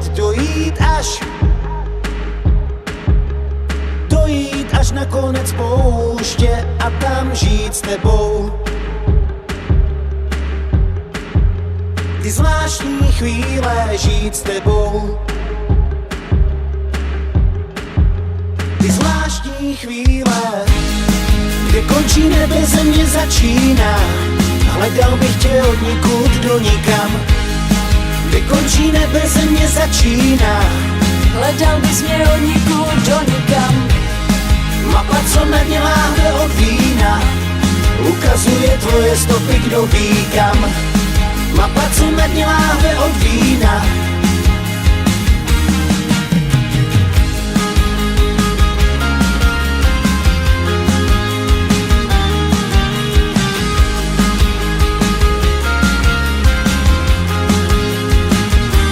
zkoušet dojít až na konec pouště a tam žít s tebou. Ty zvláštní chvíle žít s tebou. Ty zvláštní chvíle, kde končí nebe, země začíná. Hledal bych tě od nikud do nikam. Kde končí nebe, země začíná. Hledal bys mě od nikud do nikam. Mapa, co na dně láhve od vína, ukazuje tvoje stopy, kdo ví kam. Mapa, co na dně láhve od vína.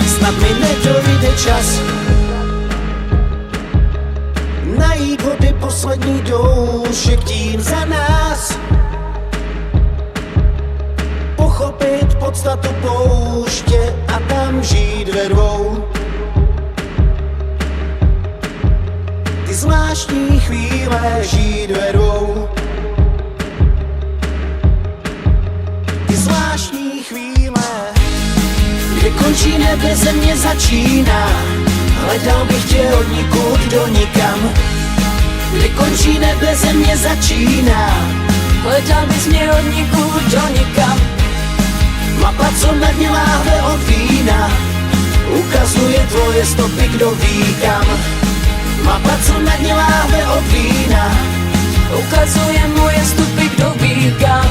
Snad mi nedojde čas najít vody poslední doušek tím za nás. Pochopit podstatu pouště a tam žít ve dvou. Ty zvláštní chvíle žít ve dvou. Ty zvláštní chvíle, kde končí nebe, země začíná. Hledal bych tě od nikud do nikam. Kde končí nebe, země začíná. Hledal bys mě od nikud do nikam. Mapa, co na dně láhve od vína, ukazuje tvoje stopy, kdo ví kam. Mapa, co na dně láhve od vína, ukazuje moje stopy, kdo ví kam.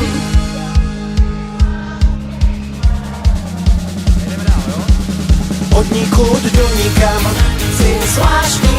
od nikud do nikam. Ty zvláštní